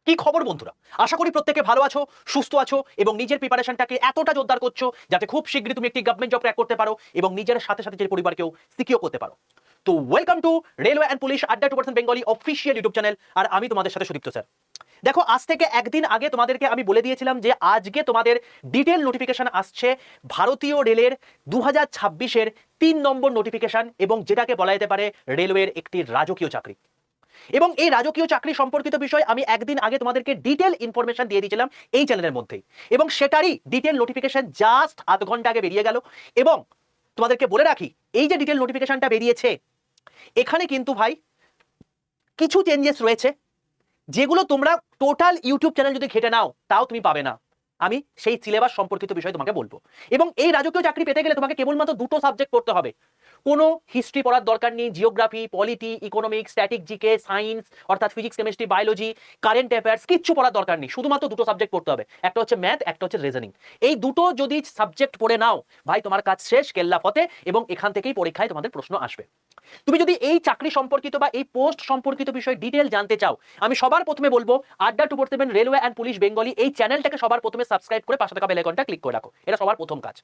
কি খবর বন্ধুরা? আশা করি প্রত্যেকে ভালো আছো, সুস্থ আছো এবং নিজের প্রিপারেশনটাকে এতটা জোরদার করছো যাতে খুব শীঘ্রই তুমি একটি গভর্নমেন্ট জব ক্র্যাক করতে পারো এবং নিজের সাথে সাথে নিজের পরিবারকেও সিকিউর করতে পারো। তো welcome to railway and police আড্ডা 2% বেঙ্গলি অফিসিয়াল ইউটিউব চ্যানেল। আর আমি তোমাদের সাথে সুদীপ্ত স্যার। দেখো, আজ থেকে একদিন আগে তোমাদেরকে আমি বলে দিয়েছিলাম যে আজকে তোমাদের ডিটেল নোটিফিকেশন আসছে ভারতীয় রেলের 2026-এর 3 নম্বর নোটিফিকেশন, এবং যেটাকে বলা যেতে পারে রেলওয়ের একটি রাজকীয় চাকরি। এবং এই রাজকীয় চাকরি সম্পর্কিত বিষয় আমি একদিন আগে তোমাদেরকে ডিটেল ইনফরমেশন দিয়ে দিয়েছিলাম এই চ্যানেলের মধ্যেই, এবং সেটারই ডিটেল নোটিফিকেশন জাস্ট আধ ঘন্টা আগে বেরিয়ে গেল। এবং তোমাদেরকে বলে রাখি, এই যে ডিটেল নোটিফিকেশনটা বেরিয়েছে এখানে কিন্তু ভাই কিছু চেঞ্জেস রয়েছে যেগুলো তোমরা টোটাল ইউটিউব চ্যানেল যদি ঘেটে নাও তাও তুমি পাবে না। আমি সেই সিলেবাস সম্পর্কিত বিষয় তোমাকে বলবো। এবং এই রাজকীয় চাকরি পেতে গেলে তোমাকে কেবলমাত্র দুটো সাবজেক্ট পড়তে হবে। কোনো হিস্ট্রি পড়ার দরকার নেই, geography, polity, economics, static, GK, science অর্থাৎ physics, chemistry, biology, current affairs কিচ্ছু পড়ার দরকার নেই। শুধুমাত্র দুটো সাবজেক্ট পড়তে হবে, একটা হচ্ছে ম্যাথ, একটা হচ্ছে রিজনিং। এই দুটো যদি সাবজেক্ট পড়ে নাও ভাই, তোমার কাজ শেষ, কেল্লা ফতে। এবং এখান থেকেই পরীক্ষায় তোমাদের প্রশ্ন আসবে। তুমি যদি এই চাকরি সম্পর্কিত বা এই পোস্ট সম্পর্কিত বিষয় ডিটেল জানতে চাও, আমি সবার প্রথমে বলবো আড্ডা 247 রেলওয়ে অ্যান্ড পুলিশ বেঙ্গলি এই চ্যানেলটাকে সবার প্রথমে সাবস্ক্রাইব করে পাশে থাকা বেল আইকনটা ক্লিক করে রাখো। এটা সবার প্রথম কাজ।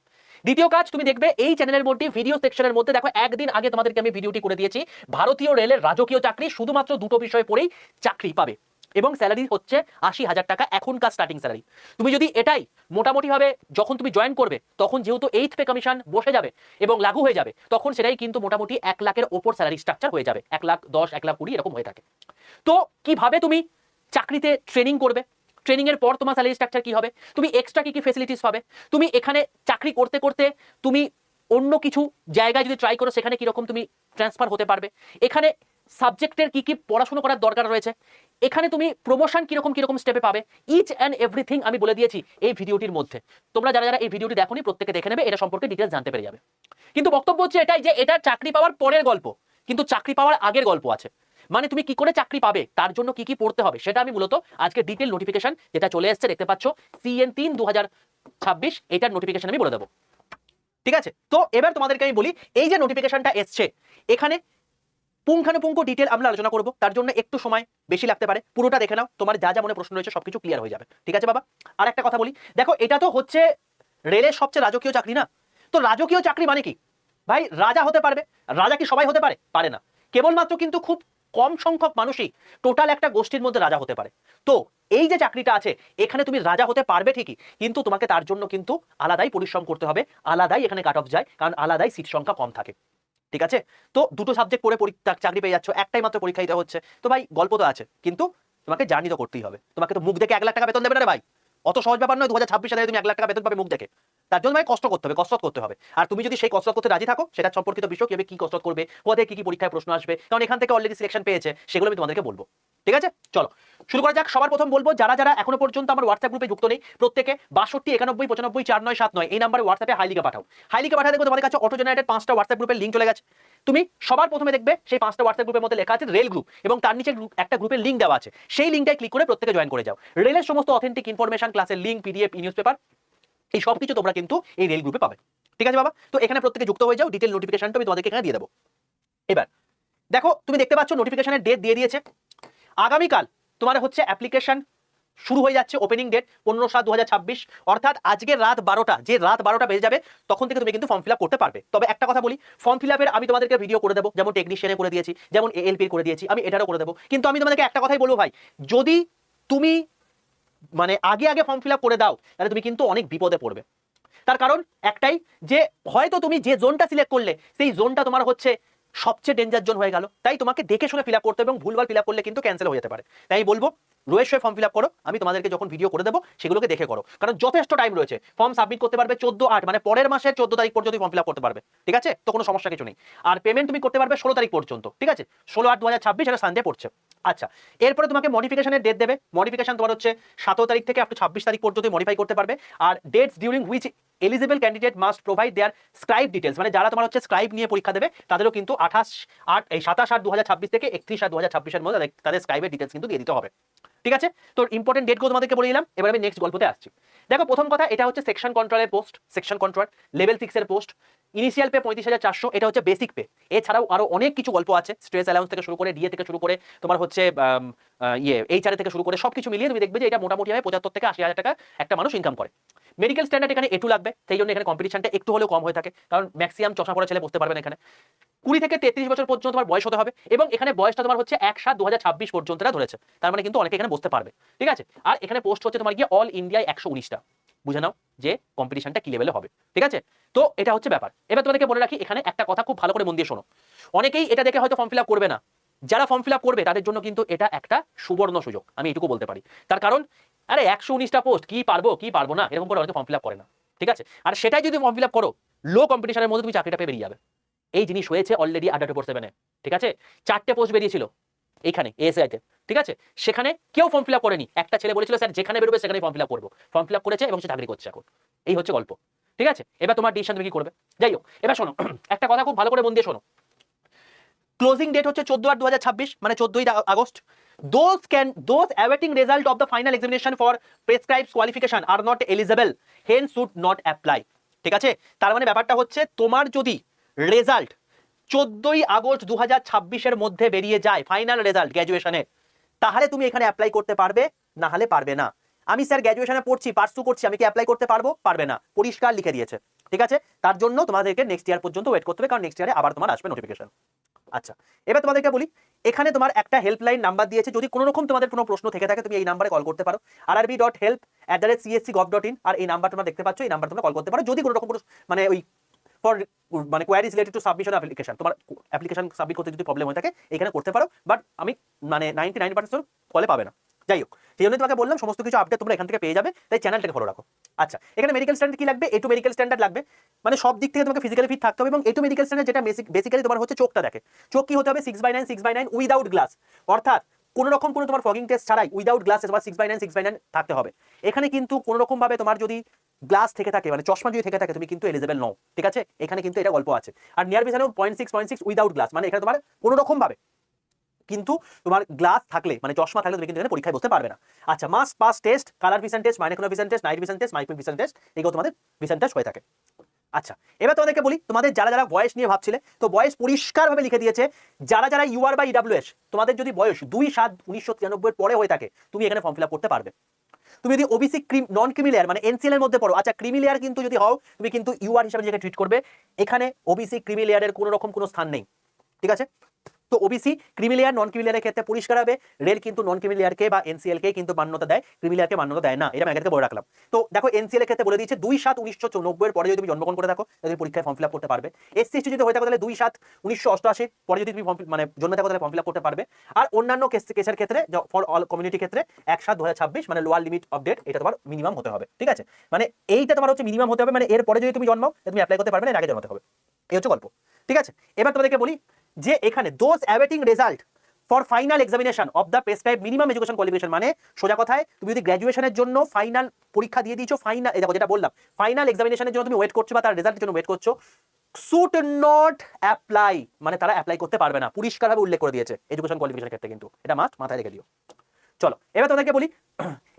দ্বিতীয় কাজ, তুমি দেখবে এই চ্যানেলের মধ্যে ভিডিও সেকশনের মধ্যে দেখো একদিন আগে তোমাদেরকে আমি ভিডিওটি করে দিয়েছি ভারতীয় রেলের রাজকীয় চাকরি, শুধুমাত্র দুটো বিষয় পড়েই চাকরি পাবে এবং স্যালারি হচ্ছে 80,000 টাকা এখনকার স্টার্টিং স্যালারি। তুমি যদি এটাই মোটামুটি ভাবে যখন তুমি জয়েন করবে তখন যেহেতু 8th পে কমিশন বসে যাবে এবং লাগু হয়ে যাবে, তখন সেটাই কিন্তু মোটামুটি 1 লাখের ওপর স্যালারি স্ট্রাকচার হয়ে যাবে। 1,10,000, 1,20,000 এরকম হয়ে থাকে। তো কিভাবে তুমি চাকরিতে ট্রেনিং করবে, ট্রেনিং এর পর তোমার স্যালারি স্ট্রাকচার কি হবে, তুমি এক্সট্রা কি কি ফেসিলিটিস পাবে, তুমি এখানে চাকরি করতে করতে তুমি অন্য কিছু জায়গায় যদি ট্রাই করো সেখানে কিরকম তুমি ট্রান্সফার হতে পারবে, এখানে সাবজেক্টের কি কি পড়াশোনা করার দরকার রয়েছে, এখানে তুমি প্রমোশন কিরকম কিরকম স্টেপে পাবে, ইচ অ্যান্ড এভরিথিং আমি বলে দিয়েছি এই ভিডিওটির মধ্যে। তোমরা যারা যারা এই ভিডিওটি দেখোনি প্রত্যেকে দেখে নেবে, এটা সম্পর্কে ডিটেলস জানতে পেরে যাবে। কিন্তু বক্তব্য হচ্ছে এটাই যে এটা চাকরি পাওয়ার পরের গল্প, কিন্তু চাকরি পাওয়ার আগের গল্প আছে। মানে তুমি কি করে চাকরি পাবে, তার জন্য কি কি পড়তে হবে, সেটা আমি মূলত আজকে ডিটেল নোটিফিকেশন যেটা চলে এসেছে দেখতে পাচ্ছ CN3 2026, এটার নোটিফিকেশন আমি বলে দেবো। ঠিক আছে, তো এবার তোমাদেরকে আমি বলি এই যে নোটিফিকেশনটা এসছে এখানে পুঙ্খানুপুঙ্খ ডিটেল আমরা আলোচনা করব, তার জন্য একটু সময় বেশি লাগতে পারে। পুরোটা দেখে নাও, তোমার যা যা মনে প্রশ্ন রয়েছে সবকিছু ক্লিয়ার হয়ে যাবে। ঠিক আছে বাবা? আর একটা কথা বলি, দেখো এটা তো হচ্ছে রেলের সবচেয়ে রাজকীয় চাকরি না? তো রাজকীয় চাকরি মানে কি ভাই? রাজা হতে পারবে। রাজা কি সবাই হতে পারে? পারে না। কেবলমাত্র কিন্তু খুব কম সংখ্যক মানুষই টোটাল একটা গোষ্ঠীর মধ্যে রাজা হতে পারে। তো এই যে চাকরিটা আছে এখানে তুমি রাজা হতে পারবে ঠিকই, কিন্তু তোমাকে তার জন্য কিন্তু আলাদাই পরিশ্রম করতে হবে, আলাদাই এখানে কাট অফ যায়, কারণ আলাদাই সিট সংখ্যা কম থাকে। ঠিক আছে? তো দুটো সাবজেক্ট পড়ে চাকরি পেয়ে যাচ্ছ, একটাই মাত্র পরীক্ষা দিতে হচ্ছে। তো ভাই গল্প তো আছে, কিন্তু তোমাকে জার্নি তো করতেই হবে। তোমাকে তো মুখ দেখে 1 লাখ টাকা বেতন দেবে না রে ভাই, অত সহজ ব্যাপার নয়। 2026 সালে তুমি 1 লাখ টাকা বেতন পাবে মুখ দেখে। তার জন্য ভাই কষ্ট করতে হবে, কসরত করতে হবে। আর তুমি যদি সেই কসরত করতে রাজি থাকো, সেটা সম্পর্কিত বিষয় কিভাবে কি কসরত করবে, কোথায় কি কি পরীক্ষায় প্রশ্ন আসবে, কারণ এখান থেকে অলরেডি সিলেকশন পেয়েছে, সেগুলো আমি তোমাদেরকে বলবো। ঠিক আছে, চলো শুরু করা যাক। সবার প্রথম বলবো যারা যারা এখনো পর্যন্ত আমার হোয়াটসঅ্যাপ গ্রুপে যুক্ত নেই প্রত্যেকে 62 91 95 4979 এই নাম্বারে হোয়াটসঅ্যাপে হাই লিখে পাঠাও। হাই লিখে পাঠাতে দেখো তোমাদের কাছে অটো জেনারেটেড 5টা হোয়াটসঅ্যাপ গ্রুপের লিঙ্ক চলে গেছে। তুমি সবার প্রথমে দেখবে সেই 5টা হোয়াটসঅ্যাপ গ্রুপের মধ্যে লেখা আছে রেল গ্রুপ, এবং তার নিচে একটা গ্রুপের লিঙ্ক দেওয়া আছে। সেই লিঙ্কটায় ক্লিক করে প্রত্যেকে জয়েন করে যাও। রেলের সমস্ত অথেন্টিক ইনফরমেশন, ক্লাসের লিঙ্ক, পিডিএফ, নিউজ পেপার, এই সব কিছু তোমরা কিন্তু এই রেল গ্রুপে পাবে। ঠিক আছে বাবা? তো এখানে প্রত্যেকে যুক্ত হয়ে যাও, ডিটেল নোটিফিকেশনটা আমি তোমাদেরকে এখানে দিয়ে দেবো। এবার দেখো, তুমি দেখতে পাচ্ছ নোটিফিকেশনের ডেট দিয়ে দিয়েছে। আগামীকাল তোমার হচ্ছে অ্যাপ্লিকেশন শুরু হয়ে যাচ্ছে, ওপেনিং ডেট 15/7/2026, অর্থাৎ আজকে রাত 12টা, যে রাত 12টা বেজে যাবে তখন থেকে তুমি কিন্তু ফর্ম ফিল আপ করতে পারবে। তবে একটা কথা বলি, ফর্ম ফিল আপের আমি তোমাদেরকে ভিডিও করে দেবো, যেমন টেকনিশিয়ানে করে দিয়েছি, যেমন ALP করে দিয়েছি, আমি এটারও করে দেবো। কিন্তু আমি তোমাদেরকে একটা কথাই বলবো ভাই, যদি তুমি মানে আগে আগে ফর্ম ফিল আপ করে দাও তাহলে তুমি কিন্তু অনেক বিপদে পড়বে। তার কারণ একটাই, যে হয়তো তুমি যে জোনটা সিলেক্ট করলে সেই জোনটা তোমার হচ্ছে সবচেয়ে ডেঞ্জার জোন হয়ে গেল, তাই তোমাকে দেখে শুনে ফিল আপ করতে হবে, এবং ভুলভাল ফিল আপ করলে কিন্তু ক্যান্সেল হয়ে যেতে পারে। তাই বলবো রোয়েশ ফর্ম ফিল আপ করো, আমি তোমাদেরকে যখন ভিডিও করে দেবো সেগুলোকে দেখে করো, কারণ যথেষ্ট টাইম রয়েছে। ফর্ম সাবমিট করতে পারবে 14/8 মানে পরের মাসের 14 তারিখ পর্যন্ত ফর্ম ফিল আপ করতে পারবে। ঠিক আছে? তো কোনো সমস্যা কিছু নেই। আর পেমেন্ট তুমি করতে পারবে 16 তারিখ পর্যন্ত। ঠিক আছে? 16/8/2026, এটা সানডে পড়ছে। আচ্ছা, এরপরে তোমাকে মডিফিকেশনের ডেট দেবে। মডিফিকেশন তোমার হচ্ছে 17 তারিখ থেকে আপ টু 26 তারিখ পর্যন্ত মডিফাই করতে পারবে। আর dates during which eligible candidate must provide their scribe details, মানে যারা তোমার হচ্ছে স্ক্রাইব নিয়ে পরীক্ষা দেবে তাদেরও কিন্তু 27/8/2026 থেকে 31/8/2026 এর মধ্যে তাদের স্ক্রাইবের ডিটেলস কিন্তু দিয়ে দিতে হবে। ঠিক আছে? তো ইম্পর্টেন্ট ডেটগুলো তোমাদেরকে বলে দিলাম। এবার আমি নেক্সট গল্পতে আসছি। দেখো, প্রথম কথা, এটা হচ্ছে সেকশন কন্ট্রোলের পোস্ট, সেকশন কন্ট্রোল লেভেল 6 এর পোস্ট। ইনিশিয়াল পে 35,400, এটা হচ্ছে বেসিক পে। এছাড়াও আরো অনেক কিছু গল্প আছে, স্ট্রেস অ্যালাউন্স থেকে শুরু করে, ডিএ থেকে শুরু করে, তোমার হচ্ছে এইচআর থেকে শুরু করে সবকিছু মিলিয়ে তুমি দেখবে যে এটা মোটামুটি হয় 75 থেকে 80,000 টাকা একটা মানুষ ইনকাম করে। মেডিকেল স্ট্যান্ডার্ড এখানে A2 লাগবে, সেই জন্য এখানে কম্পিটিশনটা একটু হলেও কম হয়ে থাকে, কারণ ম্যাক্সিমাম চশমা পড়া ছেলে বসতে পারবে না এখানে। 20 থেকে 33 বছর পর্যন্ত তোমার বয়স হতে হবে, এবং এখানে বয়সটা তোমার হচ্ছে 1/7/2026 পর্যন্ত ধরেছে, তার মানে কিন্তু অনেকে এখানে বসতে পারবে, ঠিক আছে। আর এখানে পোস্ট হচ্ছে তোমার গিয়ে অল ইন্ডিয়ায় 119টা, বুঝে নাও যে কম্পিটিশনটা কি লেভেলে হবে, ঠিক আছে। তো এটা হচ্ছে ব্যাপার। এবার তোমাদেরকে বলে রাখি, এখানে একটা কথা খুব ভালো করে মন দিয়ে শোনো। অনেকেই এটা দেখে হয়তো ফর্ম ফিল আপ করবে না, যারা ফর্ম ফিল আপ করবে তাদের জন্য কিন্তু এটা একটা সুবর্ণ সুযোগ, আমি এটুকু বলতে পারি। তার কারণ আরে 119টা পোস্ট, কি পারবো কি পারবো না এরকম করে অনেকে ফর্ম ফিল আপ করে না, ঠিক আছে। আর সেটাই যদি ফর্ম ফিল আপ করো, লো কম্পিটিশনের মধ্যে তুমি চাকরিটা পেয়ে বেরিয়ে যাবে। এই জিনিস হয়েছে অলরেডি আড্ডা 247-এ, ঠিক আছে। 4টে পোস্ট বেরিয়েছিল এইখানে এএসআইতে, ঠিক আছে। সেখানে কেউ ফর্ম ফিল আপ করেনি, একটা ছেলে বলেছিল স্যার যেখানে বেরোবে সেখানে ফর্ম ফিল আপ করবো, ফর্ম ফিল আপ করেছে এবং সে চাকরি করছে এখন। এই হচ্ছে গল্প, ঠিক আছে। এবার তোমার ডিসিশন তুমি কি করবে। যাই হোক, এবার শোনো একটা কথা খুব ভালো করে মন দিয়ে শোনো। ক্লোজিং ডেট হচ্ছে 14/8/2026, মানে 14ই August. Those awaiting result of the final examination for prescribed qualification are not eligible, hence should not apply, ঠিক আছে। তার মানে ব্যাপারটা হচ্ছে তোমার যদি রেজাল্ট 14ই আগস্ট 2026-এর মধ্যে বেরিয়ে যায়, ফাইনাল রেজাল্ট গ্র্যাজুয়েশনে, তাহলে তুমি এখানে অ্যাপ্লাই করতে পারবে, না হলে পারবে না। আমি স্যার গ্র্যাজুয়েশনে পড়ছি, পার্সু করছি, আমি কি অ্যাপ্লাই করতে পারবো? পারবে না, পরিষ্কার লিখে দিয়েছে, ঠিক আছে। তার জন্য তোমাদেরকে নেক্সট ইয়ার পর্যন্ত ওয়েট করতে হবে, কারণ নেক্সট ইয়ারে আবার তোমার আসবে নোটিফিকেশন। আচ্ছা, এবার তোমাদেরকে বলি, এখানে তোমার একটা হেল্পলাইন নাম্বার দিয়েছে, যদি কোনো রকম তোমাদের কোনো প্রশ্ন থেকে থাকে তুমি এই নাম্বারে কল করতে পারো, rrb.help@csc.gov.in, আর এই নাম্বার তোমরা দেখতে পাচ্ছ, এই নাম্বার তোমরা কল করতে পারো যদি কোনো রকম মানে ওই ফর মানে queries related to submission application, তোমার অ্যাপ্লিকেশন সাবমিট করতে যদি প্রবলেম হয়ে থাকে এখানে করতে পারো, বাট আমি মানে 99% কলে পাবে না। যাই হোক, সেই জন্য তোমাকে বললাম সমস্ত কিছু আপডেট তোমরা এখান থেকে পেয়ে যাবে, তাই চ্যানেলটাকে ফলো রাখো। আচ্ছা, এখানে মেডিকেল স্ট্যান্ডার্ড কি লাগবে? A2 মেডিকেল স্ট্যান্ডার্ড লাগবে, মানে সব দিক থেকে তোমাকে ফিজিক্যালি ফিট থাকতে হবে। এবং A2 মেডিকেল স্ট্যান্ডার্ড যেটা বেসিক্যালি তোমার হচ্ছে চোখটা দেখে, চোখ কি হতে হবে 6/9 উইদাউট গ্লাস, অর্থাৎ কোনো রকম কোনো তোমার ফগিং টেস্ট ছাড়াই উইদাউট গ্লাসেস বা 6/9 থাকতে হবে। এখানে কিন্তু কোনো রকম ভাবে তোমার যদি গ্লাস থেকে থাকে, মানে চশমা যদি থেকে থাকে, তুমি কিন্তু এলিজিবল নও, ঠিক আছে। এখানে কিন্তু এটা গল্প আছে। আর নিয়ার ভিশনেও 0.6 উইদাউট গ্লাস, মানে এখানে তোমার কোনো রকম ভাবে কিন্তু তোমার গ্লাস থাকলে, মানে চশমা থাকলে তুমি কিন্তু এখানে পরীক্ষায় বসতে পারবে না। আচ্ছা, must pass test, colour vision test, micro vision test, night vision test, micro vision test, এগুলো তোমাদের ভিশন টেস্ট হয়ে থাকে। আচ্ছা, এবার তোমাদেরকে বলি, তোমাদের যারা যারা বয়স নিয়ে ভাবছিলে, তো বয়স পরিষ্কারভাবে লিখে দিয়েছে, যারা যারা ইউআর বা ইডাব্লিউএস, তোমাদের যদি বয়স 2/7/1993 পরে হয়ে থাকে, তুমি এখানে ফর্ম ফিল আপ করতে পারবে। তুমি যদি ওবিসি নন ক্রিমি লেয়ার মানে এনসিএল এর মধ্যে পড়ো, আচ্ছা ক্রিমি লেয়ার কিন্তু যদি হও, তুমি কিন্তু ইউআর হিসেবে নিজেকে ট্রিট করবে, এখানে ওবিসি ক্রিমি লেয়ারের কোনো রকম কোনো স্থান নেই, ঠিক আছে। তো ওবিসি ক্রিমি লেয়ার নন ক্রিমি লেয়ারের ক্ষেত্রে পরিষ্কার হবে, রেল কিন্তু নন ক্রিমি লেয়ারকে বা এনসিএল কে কিন্তু মান্যতা দেয়, ক্রিমি লেয়ারকে মান্যতা দেয় না, এটা আমি আগে থেকে বলে রাখলাম। তো দেখো এনসিএল এর ক্ষেত্রে বলে দিয়েছে 2/7/1990 এর পরে যদি তুমি জন্মগ্রহণ করে থাকো তাহলে পরীক্ষায় ফর্ম ফিল আপ করতে পারবে। এসসি এসটি যদি হয়ে থাকো তাহলে 2/7/1988 পরে যদি তুমি মানে জন্মে থাকো তাহলে ফর্ম ফিল আপ করতে পারবে। আর অন্যান্য কেসের ক্ষেত্রে ফর অল কমিউনিটি ক্ষেত্রে 1/7/2026 মানে লোয়ার লিমিট অফ ডেট, এটা তোমার মিনিমাম হতে হবে, ঠিক আছে। মানে এইটা তোমার হচ্ছে মিনিমাম হতে হবে, মানে এর পরে যদি তুমি জন্মাও তুমি অ্যাপ্লাই করতে পারবে না, এর আগে জন্মাতে হবে, এই হচ্ছে গল্প, ঠিক আছে। এবার তোমাদেরকে বলি যে এখানে those awaiting result for final examination of the prescribe minimum education qualification, মানে সোজা কথায় তুমি যদি গ্র্যাজুয়েশনের জন্য ফাইনাল পরীক্ষা দিয়ে দিয়েছো, ফাইনাল দেখো যেটা বললাম ফাইনাল এক্সামিনেশনের জন্য তুমি ওয়েট করছো বা তার রেজাল্টের জন্য ওয়েট করছো, শুড নট অ্যাপ্লাই, মানে তারা অ্যাপ্লাই করতে পারবে না, পরিষ্কারভাবে উল্লেখ করে দিয়েছে এডুকেশন কোয়ালিফিকেশনের ক্ষেত্রে, কিন্তু এটা মাস্ট মাথায় রেখে দিও। চলো এবার তোমাদেরকে বলি,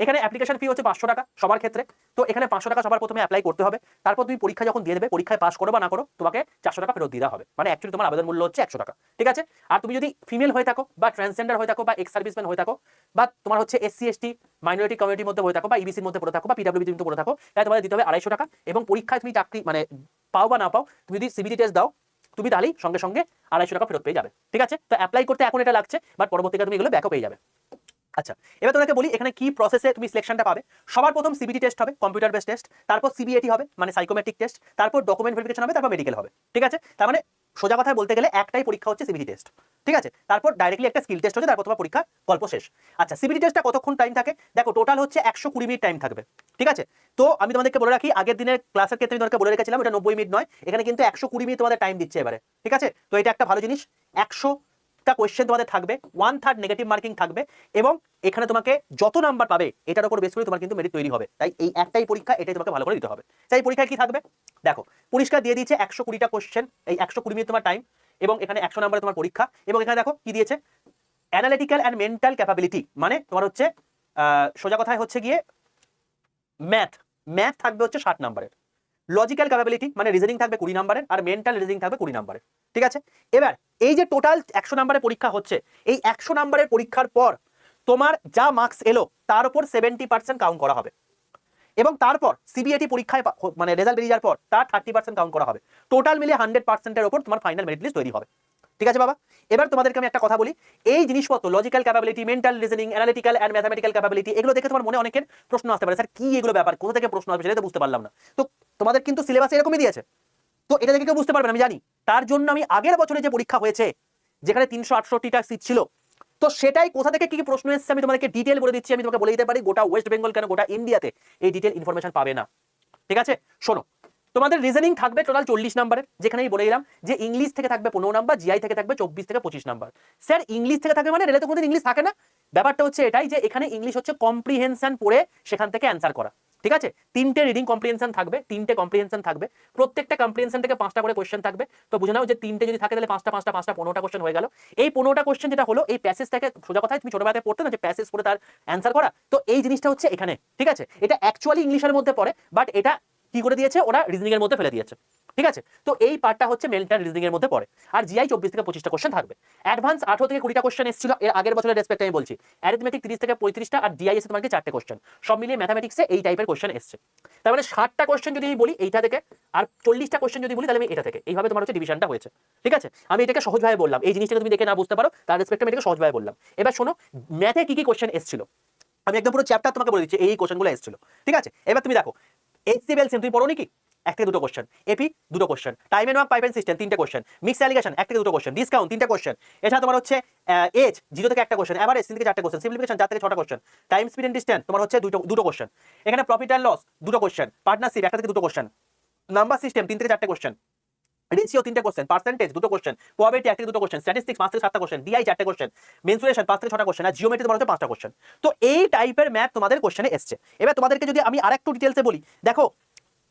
এখানে অ্যাপ্লিকেশন ফি হচ্ছে 500 টাকা সবার ক্ষেত্রে। তো এখানে 500 টাকা সবার প্রথমে অ্যাপ্লাই করতে হবে, তারপর তুমি পরীক্ষা যখন দিয়ে দেবে, পরীক্ষায় পাস করো বা না করো, তোমাকে 400 টাকা ফেরত দিতে হবে, মানে অ্যাকচুয়ালি তোমার আবেদন মূল্য হচ্ছে 100 টাকা, ঠিক আছে। আর তুমি যদি ফিমেল হয়ে থাকো বা ট্রান্সজেন্ডার হয়ে থাকো বা এক্স সার্ভিসম্যান হয়ে থাকো বা তোমার হচ্ছে এসসি এসটি মাইনরিটি কমিউনিটির মধ্যে হয়ে থাকো বা ইবিসির মধ্যে পড়ে থাকো বা পিডব্লিউবির মধ্যে পড়ে থাকো, তাহলে তোমাদের দিতে হবে 250 টাকা। এবং পরীক্ষায় তুমি চাকরি মানে পাও বা না পাও, তুমি যদি সিবিটি টেস্ট দাও তুমি তাহলেই সঙ্গে সঙ্গে 250 টাকা ফেরত পেয়ে যাবে, ঠিক আছে। তো অ্যাপ্লাই করতে এখন এটা লাগছে, বাট পরবর্তীকালে তুমি এগুলো ব্যাকও পেয়ে যাবে। আচ্ছা, এবার তোমাকে বলি এখানে কি প্রসেসে তুমি সিলেকশনটা পাবে। সবার প্রথম সিবিটি টেস্ট হবে, কম্পিউটার বেস টেস্ট, তারপর সিবিএটি হবে মানে সাইকোমেট্রিক টেস্ট, তারপর ডকুমেন্ট ভেরিফিকেশন হবে, তারপর মেডিকেল হবে, ঠিক আছে। তার মানে সোজা কথায় বলতে গেলে একটাই পরীক্ষা হচ্ছে সিবিটি টেস্ট, ঠিক আছে। তারপর ডাইরেক্টলি একটা স্কিল টেস্ট হচ্ছে, তারপর তোমার পরীক্ষা গল্প শেষ। আচ্ছা, সিবিটি টেস্টটা কতক্ষণ টাইম থাকে? দেখো টোটাল হচ্ছে 120 মিনিট টাইম থাকবে, ঠিক আছে। তো আমি তোমাদেরকে বলে রাখি, আগের দিনের ক্লাসের ক্ষেত্রে তোমাদেরকে বলে রেখেছিলাম এটা 90 মিনিট নয়, এখানে কিন্তু 120 মিনিট তোমাদের টাইম দিচ্ছে এবারে, ঠিক আছে। তো এটা একটা ভালো জিনিস। 100টা কোয়েশ্চেন তোমাদের থাকবে, 1/3 নেগেটিভ মার্কিং থাকবে, এবং এখানে তোমাকে যত নাম্বার পাবে এটার উপর বেস করে তোমার কিন্তু মেরিট তৈরি হবে। তাই এই একটাই পরীক্ষা, এটাই তোমাকে ভালো করে দিতে হবে। তাই পরীক্ষায় কি থাকবে দেখো, পরিষ্কার দিয়ে দিয়েছে 120টা কোয়েশ্চেন, এই 120 মিনিট তোমার টাইম, এবং এখানে 100 নাম্বারে তোমার পরীক্ষা। এবং এখানে দেখো কি দিয়েছে, অ্যানালিটিক্যাল অ্যান্ড মেন্টাল ক্যাপাবিলিটি, মানে তোমার হচ্ছে সোজা কথায় হচ্ছে গিয়ে ম্যাথ থাকবে হচ্ছে 60 নাম্বারের, লজিক্যাল ক্যাপাবিলিটি মানে রিজনিং থাকবে 20 নম্বরের, আর মেন্টাল রিজনিং থাকবে 20 নম্বরের। ঠিক আছে, এবার এই যে টোটাল 100 নম্বরের পরীক্ষা হচ্ছে, এই 100 নম্বরের পরীক্ষার পর তোমার যা মার্কস এলো তার উপর 70% কাউন্ট করা হবে, এবং তারপর সিবিএটি পরীক্ষায় মানে রেজাল্ট বেরিয়ে যাওয়ার পর তার 30% কাউন্ট করা হবে। টোটাল মিলে 100%-এর উপর তোমার ফাইনাল মেরিট লিস্ট তৈরি হবে। ঠিক আছে বাবা, এবার তোমাদেরকে আমি একটা কথা বলি, এই জিনিসপত্র logical capability, mental reasoning, analytical and mathematical capability, এগুলো দেখে তোমার মনে অনেকের প্রশ্ন আসতে পারে, স্যার কি এগুলো ব্যাপার, কোথা থেকে প্রশ্ন আসবে সেটা তো বুঝতে পারলাম না। তো তোমাদের কিন্তু সিলেবাসে এরকমই দিয়েছে, তো এটা দেখে কেউ বুঝতে পারবে না আমি জানি। তার জন্য আমি আগের বছরে যে পরীক্ষা হয়েছে যেখানে 368টা সিট ছিল, তো সেটাই কোথা থেকে কি কি প্রশ্ন এসেছে আমি তোমাদেরকে ডিটেল বলে দিচ্ছি। আমি তোমাকে বলে দিতে পারি গোটা ওয়েস্ট বেঙ্গল কেন গোটা ইন্ডিয়াতে এই ডিটেল ইনফরমেশন পাবে না। ঠিক আছে, শোনো, তোমাদের রিজনিং থাকবে টোটাল 40 নম্বরের, যেখানেই বলে দিলাম যে ইংলিশ থেকে থাকবে 15 নাম্বার, জিআই থেকে থাকবে 24 থেকে 25 নাম্বার। স্যার ইংলিশ থেকে থাকবে মানে রেলে তো কোনোদিন ইংলিশ থাকে না। ব্যাপারটা হচ্ছে এটাই যে এখানে ইংলিশ হচ্ছে কম্প্রিহেনশন পড়ে সেখান থেকে অ্যান্সার করা। ঠিক আছে, 3টে রিডিং কম্প্রিহেনশন থাকবে, 3টে কম্প্রিহেনশন থাকবে, প্রত্যেকটা কম্প্রিহেনশন থেকে 5টা করে কোশ্চেন থাকবে। তো বুঝে নাও যে 3টে যদি থাকে তাহলে 5টা 15টা কোশ্চেন হয়ে গেল। এই 15টা কোশ্চেন যেটা হলো এই প্যাসেজটাকে, সোজা কথায় তুমি ছোটবেলাতে পড়তে না যে প্যাসেজ পড়ে তার অ্যান্সার করা, তো এই জিনিসটা হচ্ছে এখানে। ঠিক আছে, এটা অ্যাকচুয়ালি ইংলিশের মধ্যে পড়ে, বাট এটা কি করে দিয়েছে ওরা রিজনিং এর মধ্যে ফেলে দিয়েছে। ঠিক আছে, তো এই পার্টটা হচ্ছে মেন্টাল রিজনিং এর মধ্যে পড়ে। আর জিআই 24 থেকে 25টা কোশ্চেন থাকবে। অ্যাডভান্স 18 থেকে 20টা কোশ্চেন এসেছিল এর আগের বছরের রেসপেক্টে আমি বলছি। অ্যারিথমেটিক 30 থেকে 35টা, আর জিআই এসে তোমাকে 4টে কোশ্চেন, সব মিলিয়ে ম্যাথমেটিক্সে এই টাইপের কোশ্চেন এসেছে। তার মানে 60টা কোশ্চেন যদি আমি বলি এইটা থেকে, আর 40টা কোশ্চেন যদি বলি তাহলে আমি এটা থেকে, এইভাবে তোমার হচ্ছে ডিভিশনটা হয়েছে। ঠিক আছে, আমি এটাকে সহজভাবে বললাম, এই জিনিসটাকে তুমি দেখে না বুঝতে পারো তার রেসপেক্টে আমি এটাকে সহজভাবে বললাম। এবার শোনো ম্যাথে কি কি কোশ্চেন এসেছিল, আমি একদম পুরো চ্যাপ্টার তোমাকে বলে দিচ্ছি এই কোশ্চেনগুলো এসেছিল। ঠিক আছে, এবার তুমি দেখো এইচসিএল তুমি পড়ো নি কি, 1 থেকে 2টো কোশ্চেন, এপি 2টো question, time and work pipe and system 3টে কোশ্চেন, মিক্স অ্যালিগেশন 1 থেকে 2টো কোশ্চেন, ডিসকাউন্ট 3টে কোশ্চেন, এছাড়া তোমার হচ্ছে এজ 0 থেকে 1টা কোশ্চেন, এভারেজ 3 থেকে 4টে কোশ্চেন, সিম্পলিফিকেশন 4 থেকে 6টা question, time speed and distance তোমার হচ্ছে 2টো কোশ্চেন, এখানে প্রফিট এন্ড লস 2টো কোশ্চেন, পার্টনারশিপ 1 থেকে 2টো কোশ্চেন, নাম্বার সিস্টেম 3 থেকে 4টে কোশ্চেন, রেশিও 3টে কোশ্চেন, পার্সেন্টেজ 2টো কোশ্চেন, প্রবাবিলিটি 1 থেকে 2টো কোশ্চেন, স্ট্যাটিস্টিক্স 5 থেকে 7টা কোশ্চেন, ডিআই 4টে কোশ্চেন, মেনসুরেশন 5 থেকে 6টা কোশ্চেন, আর জিওমেট্রি তোমার হচ্ছে 5টা কোশ্চেন। তো এই টাইপের ম্যাথ তোমাদের কোশ্চেনে এসছে। এবার তোমাদেরকে যদি আমি আরেকটু ডিটেইলসে বলি, দেখো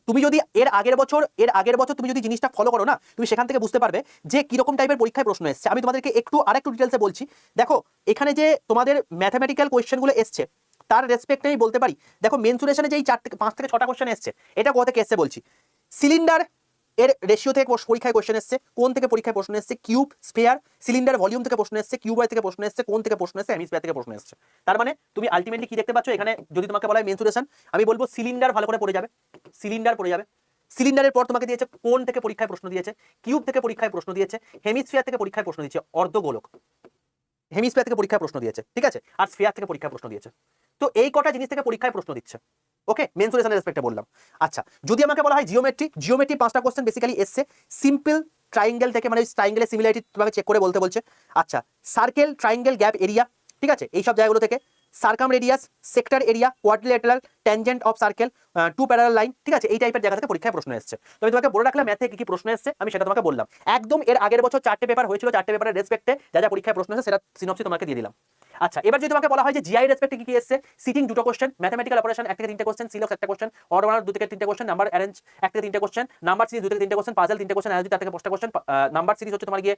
তুমি যদি এর আগের বছর তুমি যদি জিনিসটা ফলো করো না, তুমি সেখান থেকে বুঝতে পারবে যে কিরকম টাইপের পরীক্ষায় প্রশ্ন এসছে। আমি তোমাদেরকে আরেকটু ডিটেইলসে বলছি। দেখো এখানে যে তোমাদের ম্যাথমেটিক্যাল কোয়েশ্চেনগুলো এসছে তার রেসপেক্টে আমি বলতে পারি, দেখো মেনসুরেশনে যেই 5 থেকে 6টা কোশ্চেন এসছে, এটা কোথা থেকে এসছে বলছি। সিলিন্ডার এর রেশিও থেকে পরীক্ষায় কোশ্চেন এসছে, কোন থেকে পরীক্ষায় প্রশ্ন এসছে, কিউব স্ফিয়ার, সিলিন্ডার ভলিউম থেকে প্রশ্ন এসছে, কিউবয় থেকে প্রশ্ন এসছে, কোন থেকে প্রশ্ন এসছে, হেমিস্ফিয়ার থেকে প্রশ্ন এসছে। তার মানে তুমি আলটিমেটলি কি দেখতে পাচ্ছ এখানে, যদি তোমাকে বলা হয় মেনসুরেশন, আমি বলবো সিলিন্ডার ভালো করে পড়ে যাবে, সিলিন্ডার পড়ে যাবে। সিলিন্ডারের পর তোমাকে দিয়েছে কোন থেকে পরীক্ষায় প্রশ্ন দিয়েছে, কিউব থেকে পরীক্ষায় প্রশ্ন দিয়েছে, হেমিস্ফিয়ার থেকে পরীক্ষায় প্রশ্ন দিয়েছে, অর্ধগোলক হেমিস্ফিয়ার থেকে পরীক্ষায় প্রশ্ন দিয়েছে। ঠিক আছে, আর স্ফিয়ার থেকে পরীক্ষায় প্রশ্ন দিয়েছে। তো এই কটা জিনিস থেকে পরীক্ষায় প্রশ্ন দিচ্ছে। ওকে, মেনসুরেশনের রেসপেক্টে বললাম। আচ্ছা, যদি আমাকে বলা হয় জিওমেট্রি 5টা কোশ্চেন বেসিক্যালি এসছে। সিম্পল ট্রায়াঙ্গেল থেকে, মানে ট্রায়াঙ্গেলের সিমিলারিটি তোমাকে চেক করে বলতে বলছে। আচ্ছা, সার্কেল, ট্রায়াঙ্গেল, গ্যাপ এরিয়া, ঠিক আছে, এই সব জায়গাগুলো থেকে, circum radius, sector area, quadrilateral, tangent of circle, 2 parallel line, ঠিক আছে, এই টাইপের জায়গা থেকে পরীক্ষায় প্রশ্ন এসছে। তো আমি তোমাকে বলে রাখলাম ম্যাথে কি কি প্রশ্ন এসছে, আমি সেটা তোমাকে বললাম। একদম এর আগের বছর 4টে পেপার হয়েছিল, 4টে পেপারের রেসপেক্টে যা যা পরীক্ষায় প্রশ্ন এসেছে সেটা সিনপসিস তোমাকে দিয়ে দিলাম। আচ্ছা, এবার যদি তোমাকে বলা হয় যে জিআই রেসপেক্টে কি কি এসছে, সিটিং 2টো কোশ্চেন, ম্যাথমেটিক্যাল অপারেশন 1 থেকে 3টে কোশ্চেন, সিলক্স 1টা কোশ্চেন, অর্ডার বানানো 2 থেকে 3টে কোশ্চেন, নাম্বার অ্যারেঞ্জ 1 থেকে 3টে কোশ্চেন, নাম্বার সিরিজ 2 থেকে 3টে কোশ্চেন, পাজল 3টে কোশ্চেন, অ্যালজেব্রা 4 থেকে 5টা কোশ্চেন, নাম্বার সিরিজ হচ্ছে তোমার গিয়ে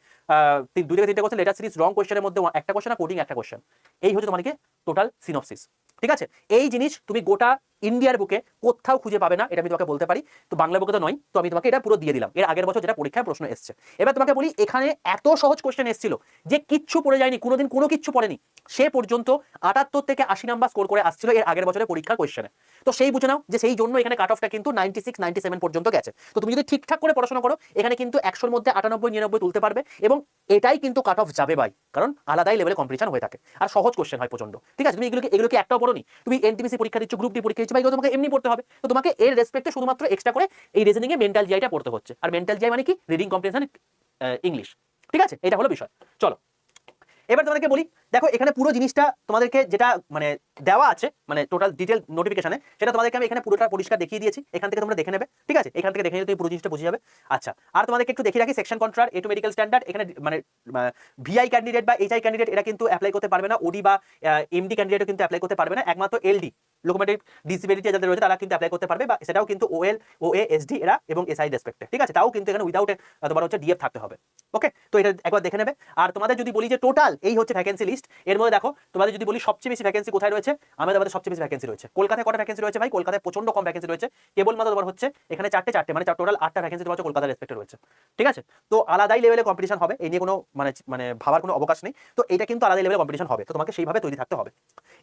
2 থেকে 3টে কোশ্চেন, লেটার সিরিজ রং কোশ্চেনের মধ্যে 1টা কোশ্চেন, আর কোডিং 1টা কোশ্চেন। এই হচ্ছে তোমাকে টোটাল সিনপসিস। ঠিক আছে, এই জিনিস তুমি গোটা ইন্ডিয়ার বুকে কোথাও খুঁজে পাবে না, এটা আমি তোমাকে বলতে পারি। তো বাংলা বুকে তো নয়, তো আমি তোমাকে এটা পুরো দিয়ে দিলাম এর আগের বছর যেটা পরীক্ষায় প্রশ্ন এসছে। এবার তোমাকে বলি, এখানে এত সহজ কোশ্চেন এসেছিল যে কিচ্ছু পড়ে যায়নি, কোনোদিন কোনো কিচ্ছু পড়েনি, সে পর্যন্ত 78 থেকে 80 নাম্বার স্কোর করে আসছিল এর আগের বছরের পরীক্ষার কোশ্চেনে। তো সেই বুঝে নাও যে সেই জন্য এখানে কাট অফটা কিন্তু 96 97 পর্যন্ত গেছে। তো তুমি যদি ঠিকঠাক করে পড়াশোনা করো এখানে কিন্তু 100-র মধ্যে 98 99 তুলতে পারবে, এবং এটাই কিন্তু কাট অফ যাবে ভাই, কারণ আলাদাই লেভেলে কম্পিটিশন হয়ে থাকে আর সহজ কোশ্চেন হয় প্রচন্ড। ঠিক আছে, তুমি এগুলোকে একটাও পড়োনি, তুমি এনটিপিসি পরীক্ষা দিচ্ছ, গ্রুপ ডি পরীক্ষা দিচ্ছ, ভাই এগুলো তোমাকে এমনি পড়তে হবে। তো তোমাকে এর রেসপেক্টে শুধুমাত্র এক্সট্রা করে এই রিজনিং এ মেন্টাল জিআইটা পড়তে হচ্ছে। আর মেন্টাল জিআই মানে কি, রিডিং কম্প্রিহেনশন ইংলিশ। ঠিক আছে, এটা হলো বিষয়। চলো এবার তোমাদেরকে বলি, দেখো এখানে পুরো জিনিসটা তোমাদেরকে যেটা মানে দেওয়া আছে, মানে টোটাল ডিটেল নোটিফিকেশনে, সেটা তোমাদেরকে আমি এখানে পুরোটা পরিষ্কার দেখিয়ে দিয়েছি। এখান থেকে তোমরা দেখে নেবে। ঠিক আছে, এখান থেকে দেখে নিলে তুমি পুরো জিনিসটা বুঝে যাবে। আচ্ছা, আর তোমাদেরকে একটু দেখিয়ে রাখি সেকশন কন্ট্রাক্ট, এ টু মেডিকেল স্ট্যান্ডার্ড, এখানে মানে ভিআই ক্যান্ডিডেট বা এইচআই ক্যান্ডিডেট এরা কিন্তু অ্যাপ্লাই করতে পারবে না, ওডি বা এমডি ক্যান্ডিডেটও কিন্তু অ্যাপ্লাই করতে পারবে না, একমাত্র এলডি লোকোমোটিভ ডিসেবিলিটি যাদের রয়েছে তারা কিন্তু অ্যাপ্লাই করতে পারবে, বা সেটাও কিন্তু ওএল, ওএ, এসডি এরা এবং এসআই রেসপেক্টে, ঠিক আছে? তাও কিন্তু এখানে উইদাউট তোমার হচ্ছে ডিএফ থাকতে হবে। ওকে, তো এটা একবার দেখে নেবে। আর তোমাদের যদি বলি যে টোটাল এই হচ্ছে ভ্যাকেন্সি লিস্ট, এর মধ্যে দেখো তোমাদের যদি বলি সবচেয়ে বেশি ভ্যাকেন্সি কোথায় রয়েছে, আমাদের সবচেয়ে বেশি ভ্যাকেন্সি রয়েছে কলকাতায়। কটা ভ্যাকেন্সি রয়েছে ভাই? কলকাতায় প্রচন্ড কম ভ্যাকেন্সি রয়েছে, কেবলমাত্র তোমার হচ্ছে এখানে চারটে মানে টোটাল 8টা ভ্যাকেন্সি তোমার হচ্ছে কলকাতার রেসপেক্টে রয়েছে, ঠিক আছে? তো আলাদাই লেভেলে কম্পিটিশন হবে, এই নিয়ে কোনো মানে ভাবার কোনো অবকাশ নেই। তো এটা কিন্তু আলাদা লেভেলে কম্পিটিশন হবে, তো তোমাকে সেইভাবে তৈরি থাকতে হবে।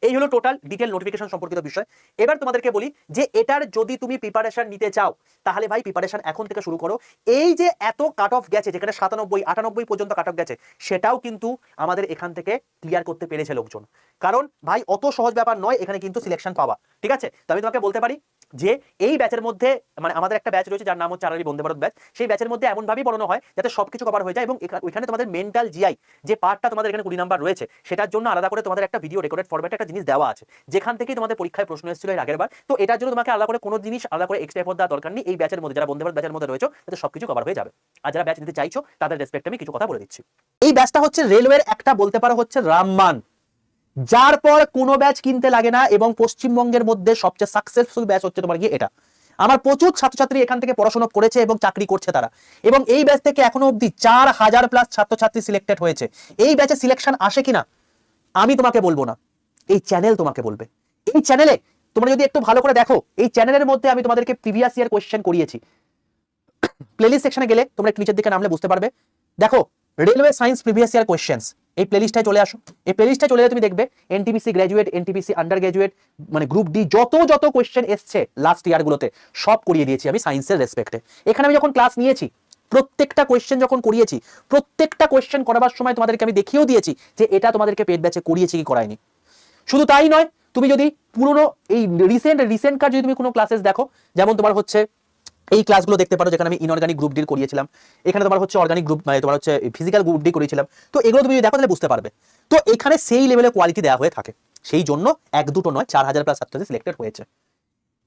এই হলো টোটাল ডিটেল নোটিফিকেশন সম্পর্কিত বিষয়। এবার তোমাদেরকে বলি যে এটার যদি তুমি প্রিপারেশন নিতে চাও তাহলে ভাই প্রিপারেশন এখন থেকে শুরু করো। এই যে এত কাট অফ গেছে, যেখানে 97, 98 পর্যন্ত কাট অফ গেছে, সেটাও কিন্তু আমাদের এখান থেকে ক্লিয়ার করতে পেরেছে লোকজন। কারণ ভাই অত সহজ ব্যাপার নয় এখানে কিন্তু সিলেকশন পাওয়া, ঠিক আছে? তো আমি তোমাকে বলতে পারি যে এই ব্যাচের মধ্যে মানে আমাদের একটা ব্যাচ রয়েছে যার নাম হচ্ছে আরআরবি বন্দে ভারত ব্যাচ। সেই ব্যাচের মধ্যে এমনভাবেই পড়ানো হয় যাতে সবকিছু কভার হয়ে যায়, এবং ওইখানে তোমাদের মেন্টাল জিআই যে পার্টটা তোমাদের এখানে 20 নাম্বার রয়েছে, সেটার জন্য আলাদা করে তোমাদের একটা ভিডিও রেকর্ডেড ফরম্যাটে একটা জিনিস দেওয়া আছে, যেখান থেকে তোমাদের পরীক্ষায় প্রশ্ন এসেছিল এর আগের বার। তো এটার জন্য তোমাকে আলাদা করে কোনো জিনিস আলাদা করে এক্সট্রা এফোর্ট দেওয়ার দরকার নেই। এই ব্যাচের মধ্যে যারা বন্দে ভারত ব্যাচের মধ্যে রয়েছে তাদের সবকিছু কভার হয়ে যাবে। আর যারা ব্যাচ নিতে চাইছো তাদের রেসপেক্টে আমি কিছু কথা বলে দিচ্ছি। এই ব্যাচটা হচ্ছে রেলওয়ের একটা বলতে পারো হচ্ছে রামমান, যার পর কোনো ব্যাচ কিনতে লাগে না, এবং পশ্চিমবঙ্গের মধ্যে সবচেয়ে সাকসেসফুল ব্যাচ হচ্ছে তোমার গিয়ে এটা। আমার প্রচুর ছাত্রছাত্রী এখান থেকে পড়াশোনা করেছে এবং চাকরি করছে তারা, এবং এই ব্যাচ থেকে এখনো অবধি 4000+ ছাত্রছাত্রী সিলেক্টেড হয়েছে। এই ব্যাচে সিলেকশন আসে কিনা আমি তোমাকে বলবো না, এই চ্যানেল তোমাকে বলবে। এই চ্যানেলে তোমরা যদি একটু ভালো করে দেখো, এই চ্যানেলের মধ্যে আমি তোমাদেরকে প্রিভিয়াস ইয়ার কোয়েশ্চেন করিয়েছি। প্লেলিস্ট সেকশনে গেলে তোমরা একটু নিচের দিকে নামলে বুঝতে পারবে। দেখো railway science previous year questions, এই প্লেলিস্টে চলে আসো। এই প্লেলিস্টে চলে তুমি দেখবে NTPC graduate, NTPC under graduate, মানে গ্রুপ ডি যত কোয়েশ্চেন এসছে লাস্ট ইয়ারগুলোতে সব করিয়ে দিয়েছি আমি সায়েন্সের রেসপেক্টে। এখানে আমি যখন ক্লাস নিয়েছি প্রত্যেকটা কোয়েশ্চেন যখন করিয়েছি, প্রত্যেকটা কোয়েশ্চেন করাবার সময় তোমাদেরকে আমি দেখিয়েও দিয়েছি যে এটা তোমাদেরকে পেড ব্যাচে করিয়েছি কি করায়নি। শুধু তাই নয়, তুমি যদি পুরনো এই রিসেন্ট কার যদি তুমি কোনো ক্লাসেস দেখো, যেমন তোমার হচ্ছে এই ক্লাসগুলো দেখতে পারো যেখানে আমি ইনঅর্গানিক গ্রুপ ডি করিয়েছিলাম, এখানে তোমার হচ্ছে অর্গানিক গ্রুপ মানে তোমার হচ্ছে ফিজিক্যাল গ্রুপ ডি করিয়েছিলাম। তো এগুলো তুমি যদি দেখো তাহলে বুঝতে পারবে। তো এখানে সেই লেভেলে কোয়ালিটি দেওয়া হয়ে থাকে, সেই জন্য 1-2 নয় 4000+ ছাত্রছাত্রী সিলেক্টেড হয়েছে।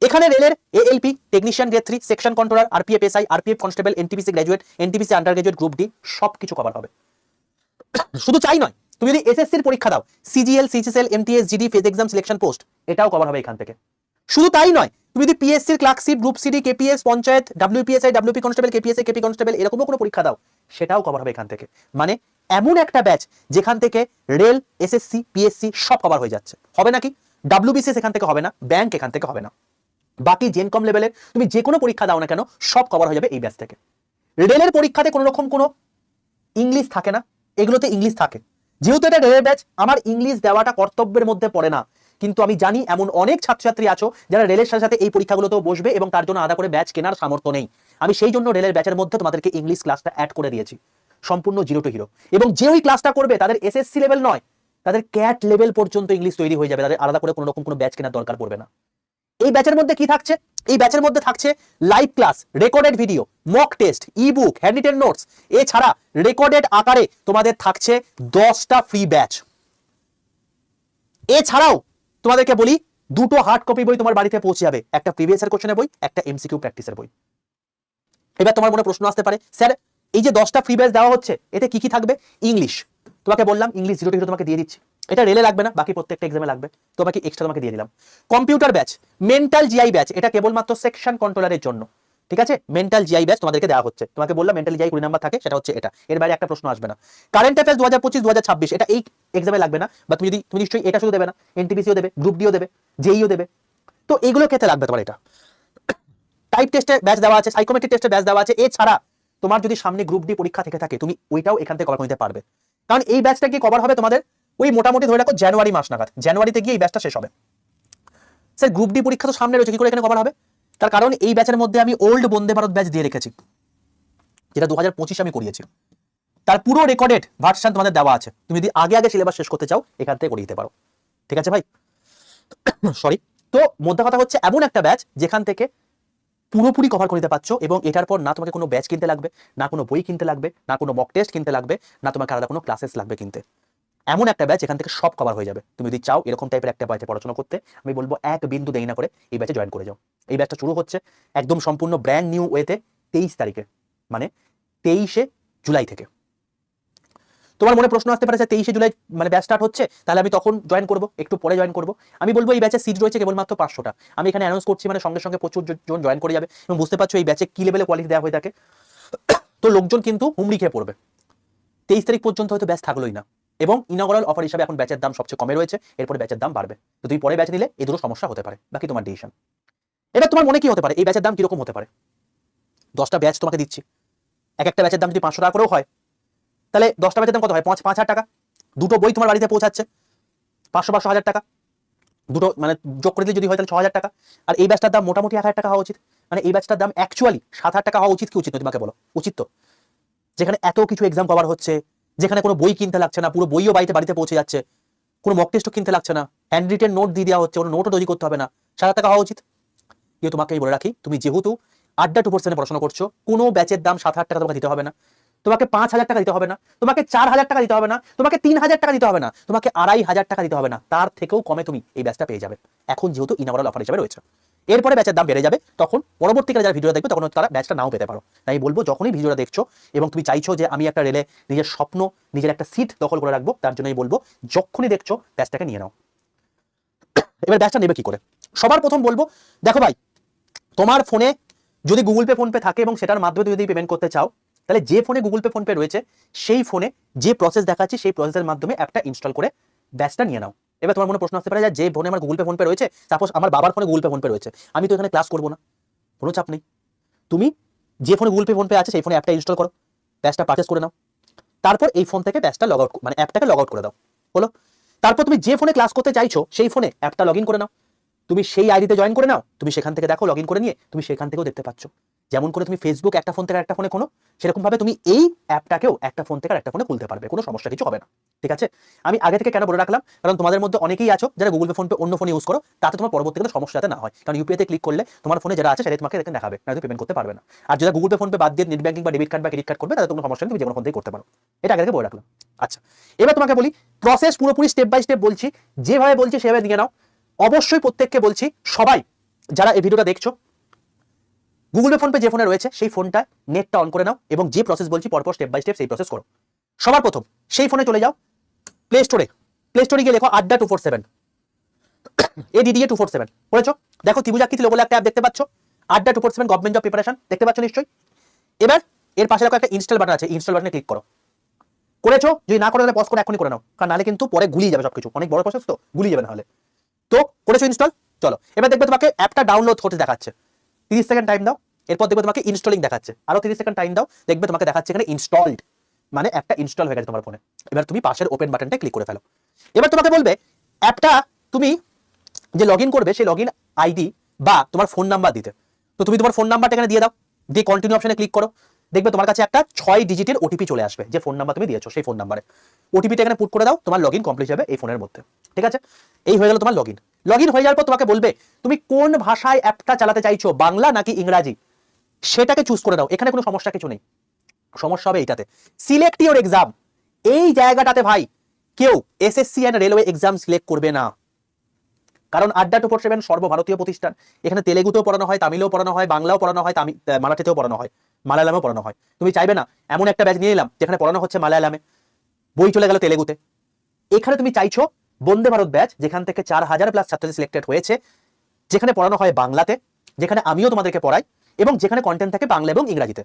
এখানে রেলের ALP, technician grade 3, section controller, RPF SI, RPF constable, NTPC graduate, NTPC under graduate, group D সবকিছু কভার হবে। শুধু তাই নয়, তুমি যদি এসএসসির পরীক্ষা দাও, CGL, CHSL, MTS, GD, phase exam, selection post, এটাও কভার হবে এখান থেকে। শুধু তাই নয়, তুমি যদি পিএসসির clerkship, group CD, KPS, panchayat, WPSI, WP constable, KPSI, KP constable এরকমও কোনো পরীক্ষা দাও, সেটাও কভার হবে এখান থেকে। মানে এমন একটা ব্যাচ যেখান থেকে রেল, এসএসসি, পিএসসি সব কভার হয়ে যাচ্ছে। হবে নাকি? ডাব্লিউবিসিএস এখান থেকে হবে না, ব্যাংক এখান থেকে হবে না, বাকি জেনকম লেভেলের তুমি যে কোনো পরীক্ষা দাও না কেন সব কভার হয়ে যাবে এই ব্যাচ থেকে। রেলের পরীক্ষাতে কোনো রকম কোনো ইংলিশ থাকে না, এগুলোতে ইংলিশ থাকে। যেহেতু এটা রেলের ব্যাচ, আমার ইংলিশ দেওয়াটা কর্তব্যের মধ্যে পড়ে না, কিন্তু আমি জানি এমন অনেক ছাত্রছাত্রী আছো যারা রেলের সাথে সাথে এই পরীক্ষাগুলোতেও বসবে এবং তার জন্য আলাদা করে ব্যাচ কেনার সামর্থ্য নেই। আমি সেই জন্য রেলের ব্যাচের মধ্যে তোমাদেরকে ইংলিশ ক্লাসটা অ্যাড করে দিয়েছি, সম্পূর্ণ 0 to হিরো। এবং যে ওই ক্লাসটা করবে তাদের এসএসসি লেভেল নয়, তাদের ক্যাট লেভেল পর্যন্ত ইংলিশ তৈরি হয়ে যাবে, তাদের আলাদা করে কোনো রকম কোনো ব্যাচ কেনার দরকার পড়বে না। এই ব্যাচের মধ্যে কি থাকছে? এই ব্যাচের মধ্যে থাকছে live class, recorded video, mock test, ebook, handwritten notes, এছাড়া রেকর্ডেড আকারে তোমাদের থাকছে 10টা ফ্রি ব্যাচ। এছাড়াও তোমাদেরকে বলি 2টো হার্ড কপি বই তোমার বাড়িতে পৌঁছে যাবে, একটা প্রিভিয়াস ইয়ার কোশ্চেনের বই, একটা এমসিকিউ প্র্যাকটিসের বই। এবার তোমার মনে প্রশ্ন আসতে পারে, স্যার এই যে 10টা ফ্রি ব্যাচ দেওয়া হচ্ছে এতে কি কি থাকবে? ইংলিশ, তোমাকে বললাম ইংলিশ 0 to হিরো তোমাকে দিয়ে দিচ্ছি, এটা রেলে লাগবে না, বাকি প্রত্যেকটা এক্সামে লাগবে, তোমাকে এক্সট্রা তোমাকে দিয়ে দিলাম। Computer batch, mental GI batch, এটা কেবলমাত্র সেকশন কন্ট্রোলারের জন্য, ঠিক আছে? মেন্টাল জিআই ব্যাচ তোমাদেরকে দেওয়া হচ্ছে, তোমাকে বললাম মেন্টাল জিআই 20 নাম্বার থাকে, সেটা হচ্ছে এটা, এর বাইরে একটা প্রশ্ন আসবে না। কারেন্ট অ্যাফেয়ার্স 2025-2026 এটা এই এক্সামে লাগবে না, বা তুমি নিশ্চয়ই এটা শুধু দেবে না, এনটিপিসিও দেবে, গ্রুপ ডিও দেবে, জেইও দেবে, তো এগুলো ক্ষেত্রে লাগবে তোমার এটা। টাইপ টেস্টের ব্যাচ দেওয়া আছে, সাইকোমেট্রিক টেস্টের ব্যাচ দেওয়া আছে। এছাড়া তোমার যদি সামনে গ্রুপ ডি পরীক্ষা থেকে থাকে তুমি ওইটাও এখান থেকে কভার করতে পারবে, কারণ এই ব্যাচটা কি কভার হবে তোমাদের ওই মোটামুটি ধরে রাখো জানুয়ারি মাস নাগাদ, জানুয়ারিতে গিয়ে এই ব্যাচটা শেষ হবে। স্যার গ্রুপ ডি পরীক্ষা তো সামনে রয়েছে, কি করে এখানে কভার হবে? তার কারণ এই ব্যাচের মধ্যে আমি ওল্ড বন্দে ভারত ব্যাচ দিয়ে রেখেছি, যেটা 2025 আমি করিয়েছি, তার পুরো রেকর্ডেড ভার্সন তোমাদের দেওয়া আছে। তুমি যদি আগে সিলেবাস শেষ করতে চাও এখান থেকে করে দিতে পারো, ঠিক আছে ভাই? সরি। তো মোদ্দা কথা হচ্ছে এমন একটা ব্যাচ যেখান থেকে পুরোপুরি কভার করে দিতে পারছো, এবং এটার পর না তোমাকে কোনো ব্যাচ কিনতে লাগবে, না কোনো বই কিনতে লাগবে, না কোনো মক টেস্ট কিনতে লাগবে, না তোমাকে আলাদা কোনো ক্লাসেস লাগবে কিনতে। এমন একটা ব্যাচ এখান থেকে সব কভার হয়ে যাবে। তুমি যদি চাও এরকম টাইপের একটা ব্যাচে পড়াশোনা করতে, আমি বলবো এক বিন্দু দেরি না করে এই ব্যাচে জয়েন করে যাও। এই ব্যাচটা শুরু হচ্ছে একদম সম্পূর্ণ ব্র্যান্ড নিউ ওয়েতে 23 তারিখে, মানে 23শে জুলাই থেকে। তোমার মনে প্রশ্ন আসতে পারে যে 23শে জুলাই মানে ব্যাচ স্টার্ট হচ্ছে, তাহলে আমি তখন জয়েন করব, একটু পরে জয়েন করব। আমি বলবো এই ব্যাচে সিট রয়েছে কেবলমাত্র 500টা। আমি এখানে অ্যানাউন্স করছি মানে সঙ্গে সঙ্গে প্রচুর জন জয়েন করে যাবে এবং বুঝতে পারছো এই ব্যাচে কি লেভেলে কোয়ালিটি দেওয়া হয়ে থাকে। তো লোকজন কিন্তু হুমড়ি খেয়ে পড়বে। 23 তারিখ পর্যন্ত হয়তো ব্যাচ থাকলোই না, এবং ইনঅগারাল অফার হিসাবে এখন ব্যাচের দাম সবচেয়ে কমে রয়েছে, এরপরে ব্যাচের দাম বাড়বে। তো তুমি পরে ব্যাচ নিলে এই দুটো সমস্যা হতে পারে, বাকি তোমার ডিসিশন। এবার তোমার মনে কি হতে পারে এই ব্যাচের দাম কিরকম হতে পারে? 10টা ব্যাচ তোমাকে দিচ্ছি, এক একটা ব্যাচের দাম যদি 500 টাকা করেও হয়, তাহলে 10টা ব্যাচের দাম কত হয়? 5,000 টাকা। দুটো বই তোমার বাড়িতে পৌঁছাচ্ছে 500 হাজার টাকা, দুটো মানে যোগ করে দিলে যদি হয় তাহলে 6,000 টাকা। আর এই ব্যাচটার দাম মোটামুটি 1,000 টাকা হওয়া উচিত। মানে এই ব্যাচটার দাম অ্যাকচুয়ালি 7,000 টাকা হওয়া উচিত কি উচিত নয় তোমাকে বলো? উচিত তো। যেখানে এত কিছু এক্সাম কভার হচ্ছে, যেখানে কোনো বই কিনতে লাগছে না, পুরো বইও বাড়িতে পৌঁছে যাচ্ছে, কোনো মক টেস্টও কিনতে লাগছে না, হ্যান্ড রিটেন নোট দিয়ে দেওয়া হচ্ছে, কোনো নোটও তৈরি করতে হবে না, 7,000 টাকা হওয়া উচিত। কেউ তোমাকে বলে রাখি, তুমি যেহেতু আড্ডা 2% পড়াশোনা করছো, কোনো ব্যাচের দাম 7,000 টাকা তোমাকে দিতে হবে না, তোমাকে 5,000 টাকা দিতে হবে না, তোমাকে 4,000 টাকা দিতে হবে না, তোমাকে 3,000 টাকা দিতে হবে না, তোমাকে 2,500 টাকা দিতে হবে না, তার থেকেও কমে তুমি এই ব্যাচটা পেয়ে যাবে এখন যেহেতু ইনঅগারাল অফার হিসেবে রয়েছে। এরপরে ব্যাচের দাম বেড়ে যাবে, তখন পরবর্তীকালে যারা ভিডিওটা দেখবে তখন তারা ব্যাচটা নাও পেতে পারো। তাই বলবো যখনই ভিডিওটা দেখছো এবং তুমি চাইছো যে আমি একটা রেলে নিজের স্বপ্ন, নিজের একটা সিট দখল করে রাখবো, তার জন্যই বলবো যখনই দেখছো ব্যাচটাকে নিয়ে নাও। এবার ব্যাচটা নেবে কি করে? সবার প্রথম বলবো, দেখো ভাই, তোমার ফোনে যদি গুগল পে ফোন পে থাকে এবং সেটার মাধ্যমে তুমি যদি পেমেন্ট করতে চাও, তাহলে যে ফোনে গুগল পে ফোন পে রয়েছে সেই ফোনে যে প্রসেস দেখাচ্ছি সেই প্রসেসের মাধ্যমে অ্যাপটা ইনস্টল করে ব্যাচটা নিয়ে নাও। এবার তোমার মনে প্রশ্ন আসতে পারে যে ফোনে আমার গুগল পে ফোন পে রয়েছে, সাপোজ আমার বাবার ফোনে গুগল পে ফোন পে রয়েছে, আমি তো এখানে ক্লাস করবো না, কোনো চাপ নেই। তুমি যে ফোনে গুগল পে ফোন পে আছে সেই ফোনে অ্যাপটা ইনস্টল করো, ব্যাচটা পারচেস করে নাও, তারপর এই ফোন থেকে ব্যাচটা লগ আউট মানে অ্যাপটাকে লগ আউট করে দাও, হলো। তারপর তুমি যে ফোনে ক্লাস করতে চাইছো সেই ফোনে অ্যাপটা লগ ইন করে নাও, তুমি সেই আইডিতে জয়েন করে নাও, তুমি সেখান থেকে দেখো, লগ ইন করে নিয়ে তুমি সেখান থেকেও দেখতে পাচ্ছ। যেমন করে তুমি ফেসবুক একটা ফোন থেকে একটা ফোনে খোলো, সেরকম ভাবে তুমি এই অ্যাপটাকেও একটা ফোন থেকে একটা ফোনে খুলতে পারবে, কোনো সমস্যা কিছু হবে না। ঠিক আছে, আমি আগে থেকে কেন বলে রাখলাম, কারণ তোমাদের মধ্যে অনেকেই আছো যারা গুগল পে ফোন পে অন্য ফোনে ইউজ করো, তাতে তোমার পরবর্তীকালে সমস্যা যাতে না হয়, কারণ ইউপিআই তে ক্লিক করলে তোমার ফোনে যারা আছে সেটাই তোমাকে দেখাবে, না তুমি পেমেন্ট করতে পারবে না। আর যারা গুগল পে ফোন পে বাদ দিয়ে নেট ব্যাংকিং বা ডেবিট কার্ড বা ক্রেডিট কার্ড করবে, তাদের কোনো সমস্যা নেই, তুমি যে কোনো ফোন থেকে করতে পারো। এটা আগে থেকে বলে রাখলাম। আচ্ছা, এবার তোমাকে বলি প্রসেস পুরোপুরি স্টেপ বাই স্টেপ বলছি, যেভাবে বলছি সেভাবে নিয়ে নাও। অবশ্যই প্রত্যেককে বলছি, সবাই যারা এই ভিডিওটা দেখছো, গুগল পে ফোন পে যে ফোনে রয়েছে সেই ফোনটা নেটটা অন করে নাও এবং যে প্রসেস বলছি পরপর স্টেপ বাই স্টেপ সেই প্রসেস করো। সবার প্রথম সেই ফোনে চলে যাও প্লে স্টোরে গিয়ে লেখো আড্ডা 247, ADDA 247 করেছো? দেখো ত্রিভুজাকৃতি বলে একটা অ্যাপ দেখতে পাচ্ছ, আড্ডা 247 গভর্নমেন্ট জব প্রিপারেশন দেখতে পাচ্ছ নিশ্চয়ই। এবার এর পাশে দেখো একটা ইনস্টল বাটন আছে, ইনস্টল বাটনে ক্লিক করো। করেছো? যদি না করে তাহলে পজ করে এখনই করে নাও, কারণ নাহলে কিন্তু পরে গুলিয়ে যাবে সবকিছু, অনেক বড় প্রসেস তো গুলিয়ে যাবে নাহলে। তো করেছো ইনস্টল? চলো এবার দেখবে তোমাকে অ্যাপটা ডাউনলোড করতে দেখাচ্ছে, 30 সেকেন্ড টাইম দাও, এরপর দেখবে তোমাকে ইনস্টলিং দেখাচ্ছে, আরো 30 সেকেন্ড টাইম দাও, দেখবে তোমাকে দেখাচ্ছে এখানে ইনস্টলড, মানে অ্যাপটা ইনস্টল হয়ে গেছে তোমার ফোনে। এবার তুমি পাশের ওপেন বাটনটা ক্লিক করে ফেলো। এবার তোমাকে বলবে অ্যাপটা তুমি যে লগইন করবে সেই লগইন আইডি বা তোমার ফোন নাম্বার দিতে। তো তুমি তোমার ফোন নাম্বারটা এখানে দিয়ে দাও, দিয়ে কন্টিনিউ অপশনে ক্লিক করো, দেখবে তোমার কাছে একটা 6 ডিজিটের ওটিপি চলে আসবে, যে ফোন নাম্বার তুমি দিয়েছো সেই ফোন নাম্বারে ওটিপিটা এখানে পুট করে দাও, তোমার লগইন কমপ্লিট হবে এই ফোনের মধ্যে। ঠিক আছে, এই হয়ে গেল তোমার লগইন। লগইন হয়ে যাওয়ার পর তোমাকে বলবে তুমি কোন ভাষায় অ্যাপটা চালাতে চাইছো, বাংলা নাকি ইংরাজি, সেটাকে চুজ করে দাও। এখানে কোনো সমস্যা কিছু নেই, সমস্যা হবে এইটাতে, সিলেক্ট ইওর এক্সাম। এই জায়গাটাতে ভাই কেউ SSC and railway exam select করবে না, কারণ আড্ডা 247 সর্বভারতীয় প্রতিষ্ঠান, এখানে তেলেগুতেও পড়ানো হয়, তামিলেও পড়ানো হয়, বাংলাও পড়ানো হয়, মারাঠিতেও পড়ানো হয়, মালায়ালামেও পড়ানো হয়। তুমি চাইবে না এমন একটা ব্যাচ নিয়ে এলাম যেখানে পড়ানো হচ্ছে মালায়ালামে, বই চলে গেল তেলেগুতে। এখানে তুমি চাইছো বন্দে ভারত ব্যাচ, যেখান থেকে 4,000+ ছাত্রছাত্রী সিলেক্টেড হয়েছে, যেখানে পড়ানো হয় বাংলাতে, যেখানে আমিও তোমাদেরকে পড়াই এবং যেখানে কন্টেন্ট থাকে বাংলা এবং ইংরাজিতে।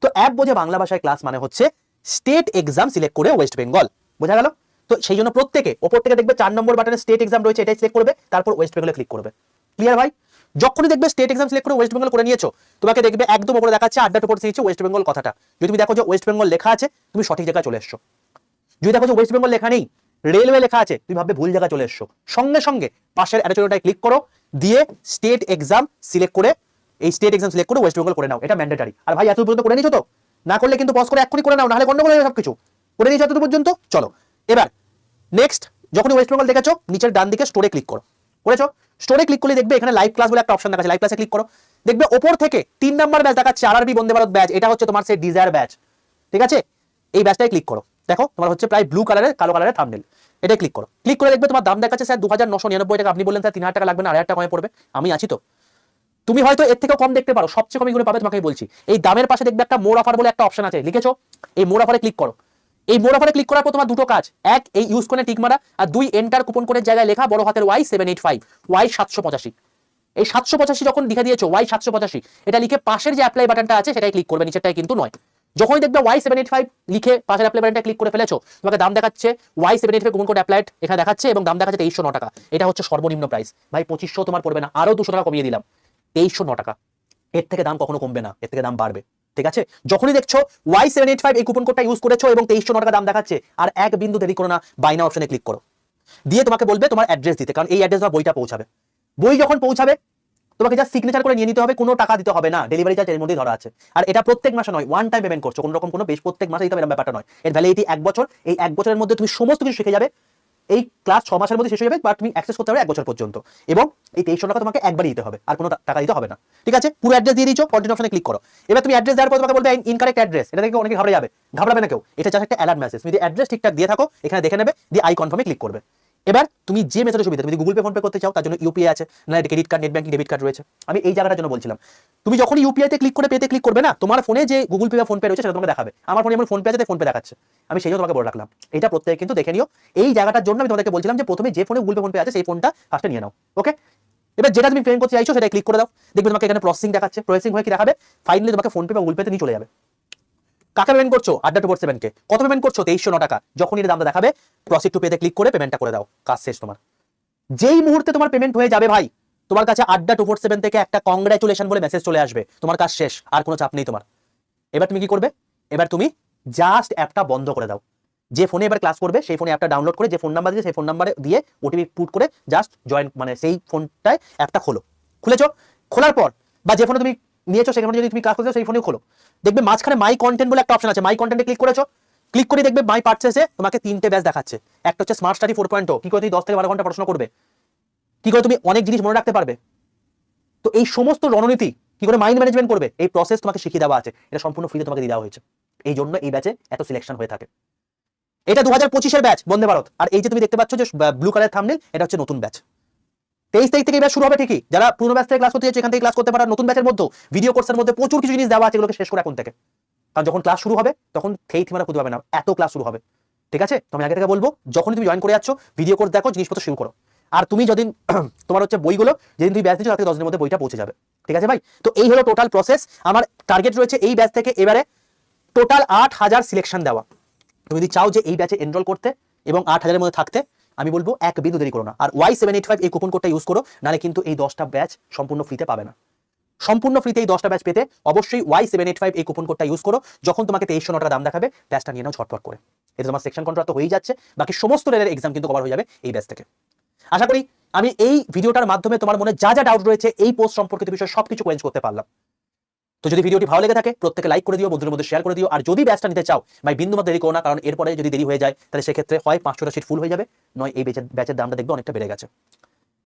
তো অ্যাপ বোঝে বাংলা ভাষায় ক্লাস মানে হচ্ছে স্টেট এক্সাম সিলেক্ট করে ওয়েস্ট বেঙ্গল, বোঝা গেল? তো সেই জন্য প্রত্যেকে ওপর থেকে দেখবে 4 নম্বর বাটনে স্টেট এক্সাম রয়েছে, এটাই সিলেক্ট করবে, তারপর ওয়েস্ট বেঙ্গলে ক্লিক করবে। ক্লিয়ার ভাই? যখনই দেখবে স্টেট এক্সাম সিলেক্ট করে ওয়েস্ট বেঙ্গল করে নিয়েছো, তোমাকে দেখবে একদম উপরে দেখাচ্ছে আড্ডা 247 নিচে ওয়েস্ট বেঙ্গল কথাটা। যদি তুমি দেখো যে ওয়েস্ট বেঙ্গল লেখা আছে, তুমি সঠিক জায়গায় চলে এসছো। যদি দেখো যে ওয়েস্ট বেঙ্গল লেখা নেই, রেলওয়ে লেখা আছে, তুমি ভাববে ভুল জায়গায় চলে এসছো। সঙ্গে সঙ্গে পাশের অ্যারোটায় ক্লিক করো, দিয়ে স্টেট এক্সাম সিলেক্ট করে এই স্টেট এক্সাম সিলেক্ট করে ওয়েস্ট বেঙ্গল করে নাও, এটা ম্যান্ডেটরি। আর ভাই এত পর্যন্ত করে নিয়েছো তো? না করলে কিন্তু পজ করে এক্ষুনি করে নাও, নাহলে গন্ডগোল হয়ে যাবে সবকিছু। করে নিয়েছো এত পর্যন্ত? চলো এবার নেক্সট, যখন ওয়েস্ট বেঙ্গল দেখেছো নিচের ডান দিকে স্টোরে ক্লিক করো। করেছো? স্টোরে ক্লিক করলে দেখবে এখানে লাইভ ক্লাস বলে একটা অপশন দেখাচ্ছে, লাইভ ক্লাসে ক্লিক করো, দেখবে ওপর থেকে 3 নাম্বার ব্যাচ দেখাচ্ছে আরআরবি বন্দে ভারত ব্যাচ, এটা হচ্ছে তোমার সেই ডিজায়ার ব্যাচ। ঠিক আছে, এই ব্যাচটাই ক্লিক করো। দেখো তোমার হচ্ছে প্রায় ব্লু কালারের কালো কালারের থাম্বনেল, এটাই ক্লিক করো। ক্লিক করে দেখবে তোমার দাম দেখাচ্ছে স্যার 2,999 টাকা, আপনি বললেন স্যার 3,000 টাকা লাগবে না, 2,000 টাকা কমে পড়বে। আমি আছি তো, তুমি হয়তো এর থেকেও কম দেখতে পারো, সবচেয়ে কম এগুলো পাবে, তোমাকে বলছি। এই দামের পাশে দেখবে একটা মোর অফার বলে একটা অপশন আছে, লিখেছো, এই মোর অফারে ক্লিক করো। এই মোর অফারে ক্লিক করার পর তোমার দুটো কাজ, এক এই ইউজ কোডে টিক মারা, আর দুই এন্টার কুপন কোডের জায়গায় লেখা বড় হাতের Y785 Y785। এই 785 যখন লিখে দিয়েছো Y785, এটা লিখে পাশের যে অ্যাপ্লাই বাটনটা আছে সেটাই ক্লিক করবে, নিচেরটাই কিন্তু নয়। যখনই দেখবে Y785 লিখে পাশের অ্যাপ্লাই বাটনটা ক্লিক করে ফেলেছো, তোমাকে দাম দেখাচ্ছে Y785 কুপন কোড অ্যাপ্লাইড এখানে দেখাচ্ছে এবং দাম দেখাচ্ছে 2309 টাকা। এটা হচ্ছে সর্বনিম্ন প্রাইস ভাই, 2500 তোমার পড়বে না, আরো 200 টাকা কমিয়ে দিলাম, 2309 টাকা। এর থেকে দাম কখনো কমবে না, এর থেকে দাম বাড়বে, ঠিক আছে? যখনই দেখছো Y785 এই কুপন কোডটা ইউজ করেছো এবং 2309 টাকা দাম দেখাচ্ছে, আর এক বিন্দু দেরি করো না, বাই নাও অপশনে ক্লিক করো, দিয়ে তোমাকে বলবে তোমার অ্যাড্রেস দিতে, কারণ এই অ্যাড্রেস তোমার বইটা পৌঁছাবে। বই যখন পৌঁছাবে তোমাকে যা সিগনেচার করে নিয়ে নিতে হবে, কোনো টাকা দিতে হবে না, ডেলিভারি চার্জ এর মধ্যেই ধরা আছে। আর এটা প্রত্যেক মাসে নয়, ওয়ান টাইম পেমেন্ট করছো, কোনো রকম কোনো বেশ প্রত্যেক মাসে দিতে হবে এরকম ব্যাপারটা নয়। এর ভ্যালিডিটি 1 বছর, এই 1 বছরের মধ্যে তুমি সমস্ত কিছু শিখে যাবে। এই ক্লাস 6 মাসের মধ্যে শেষ হয়ে যাবে, বা তুমি অ্যাক্সেস করতে পারবে 1 বছর পর্যন্ত। এবং এই 2300 টাকা তোমাকে একবারই দিতে হবে, আর কোনো টাকা দিতে হবে না, ঠিক আছে? পুরো অ্যাড্রেস দিয়ে দিয়েছো, কন্টিনিউ অপশনে ক্লিক করো। এবার তুমি অ্যাড্রেস দেওয়ার পর তোমাকে বলবে ইনকারেক্ট অ্যাড্রেস, এটা থেকে অনেকে ঘাবড়ে যাবে, ঘাবড়াবে না কেউ, এটা জাস্ট একটা অ্যালার্ট মেসেজ। তুমি যদি অ্যাড্রেস ঠিকঠাক দিয়ে থাকো এখানে দেখে নেবে, দিয়ে আই কনফার্মে ক্লিক করবে। এবার তুমি যে মেথডের সুবিধা, তুমি যদি গুগল পে ফোন পে করতে চাও তার জন্য ইউপিআই আছে, না credit card, net banking, debit card রয়েছে। আমি এই জায়গাটার জন্য বলছিলাম, তুমি যখন ইউপিআই তে ক্লিক করে পেতে ক্লিক করবে না, তোমার ফোনে যে গুগল পে বা ফোন পে রয়েছে সেটা তোমাকে দেখাবে। আমার ফোনে যেমন ফোন পে আছে, ফোন পে দেখাচ্ছে, আমি সেই জন্য তোমাকে বলে রাখলাম। এটা প্রত্যেকে কিন্তু দেখে নিও। এই জায়গাটার জন্য আমি তোমাদেরকে বলছিলাম যে প্রথমে যে ফোনে গুগল পে ফোন পে আছে সেই ফোনটা ফার্স্টে নিয়ে নাও, ওকে? এবার যেটা তুমি পেমেন্ট করতে চাইছো সেটা ক্লিক করে দাও, দেখবে তোমাকে এখানে প্রসেসিং দেখাচ্ছে, প্রসেসিং হয়ে কি দেখাবে, ফাইনালি তোমাকে ফোন পে বা গুগল পে তে নিয়ে চলে যাবে। কাকে পেমেন্ট করছো? আড্ডা 247 কে। কত পেমেন্ট করছো? 2309 টাকা। যখনই এর দামটা দেখাবে প্রসিড টু পেতে ক্লিক করে পেমেন্টটা করে দাও, কাজ শেষ তোমার। যেই মুহূর্তে তোমার পেমেন্ট হয়ে যাবে ভাই, তোমার কাছে আড্ডা 247 থেকে একটা কংগ্রাচুলেশন বলে মেসেজ চলে আসবে, তোমার কাজ শেষ, আর কোনো চাপ নেই তোমার। এবার তুমি কি করবে? এবার তুমি জাস্ট অ্যাপটা বন্ধ করে দাও। যে ফোনে এবার ক্লাস করবে সেই ফোনে অ্যাপটা ডাউনলোড করে, যে ফোন নাম্বার দিয়ে সেই ফোন নাম্বারে দিয়ে ওটিপি পুট করে জাস্ট জয়েন, মানে সেই ফোনটায় অ্যাপটা খোলো। খুলেছো? খোলার পর বা যে ফোনে তুমি নিয়েছো সেখানে যদি তুমি ক্লাস করছো সেই ফোনেও খোলো, দেখবে মাঝখানে মাই কন্টেন্ট বলে একটা অপশন আছে, মাই কন্টেন্টে ক্লিক করেছো, ক্লিক করে দেখবে মাই পারচেসে তোমাকে 3টে ব্যাচ দেখাচ্ছে। একটা হচ্ছে স্মার্ট স্টাডি 4.0, কি করে তুমি 10 থেকে 12 ঘন্টা পড়াশোনা করবে, কি করে তুমি অনেক জিনিস মনে রাখতে পারবে, তো এই সমস্ত রণনীতি কি করে মাইন্ড ম্যানেজমেন্ট করবে, এই প্রসেস তোমাকে শিখিয়ে দেওয়া আছে। এটা সম্পূর্ণ ফ্রিতে তোমাকে দিয়ে দেওয়া হয়েছে, এই জন্য এই ব্যাচে এত সিলেকশন হয়ে থাকে। এটা 2025 ব্যাচ বন্দে ভারত। আর এই যে তুমি দেখতে পাচ্ছ যে ব্লু কালার থাম্বনেল, এটা হচ্ছে নতুন ব্যাচ। 23 তারিখ থেকে এই ব্যাচ শুরু হবে ঠিকই। যারা পুরনো ব্যাচ থেকে ক্লাস করতে চাইছো এখান থেকে ক্লাস করতে পারো। নতুন ব্যাচের মধ্যে ভিডিও কোর্সের মধ্যে প্রচুর কিছু জিনিস দেওয়া আছে, এগুলোকে শেষ করে এখন থেকে, কারণ যখন ক্লাস শুরু হবে তখন খেই থিমারা খুঁজে পাবে না, এত ক্লাস শুরু হবে, ঠিক আছে? তুমি আগে থেকে বলবো, যখন তুমি জয়েন করে যাচ্ছ ভিডিও কোর্স দেখো, জিনিসপত্র শুরু করো। আর তুমি যদিন তোমার হচ্ছে বইগুলো যেদিন তুমি ব্যাচ দিচ্ছ তার থেকে 10 দিনের মধ্যে বইটা পৌঁছে যাবে, ঠিক আছে ভাই? তো এই হলো টোটাল প্রসেস। আমার টার্গেট রয়েছে এই ব্যাচ থেকে এবারে টোটাল 8000 সিলেকশন দেওয়া। তুমি যদি চাও যে এই ব্যাচে এনরোল করতে এবং 8000-এর মধ্যে থাকতে, আমি বলবো এক বিন্দু দেরি করো না, আর Y785 এই কুপন কোডটা ইউজ করো, নাহলে কিন্তু এই 10টা ব্যাচ সম্পূর্ণ ফ্রিতে পাবে না। সম্পূর্ণ ফ্রিতে এই 10টা ব্যাচ পেতে অবশ্যই Y785 এই কুপন কোডটা ইউজ করো। যখন তোমাকে 2309 টাকা দাম দেখাবে, ব্যাচটা নিয়ে নাও ঝটপট করে। এতে তোমার সেকশন কন্ট্রোল তো হয়েই যাচ্ছে, বাকি সমস্ত লেভেলের এক্সাম কিন্তু কভার হয়ে যাবে এই ব্যাচ থেকে। আশা করি আমি এই ভিডিওটার মাধ্যমে তোমার মনে যা যা ডাউট রয়েছে এই পোস্ট সম্পর্কিত বিষয়ে সবকিছু কোয়েঞ্জ করতে পারলাম। তো যদি ভিডিওটি ভালো লেগে থাকে প্রত্যেকে লাইক করে দিও, বন্ধুদের মধ্যে শেয়ার করে দিও। আর যদি ব্যাচটা নিতে চাও ভাই, বিন্দু মাত্র দেরি করো না, কারণ এরপরে যদি দেরি হয়ে যায় তাহলে সেক্ষেত্রে হয় 500টা সিট ফুল হয়ে যাবে, নয় এই ব্যাচের দামটা দেখবে অনেকটা বেড়ে গেছে।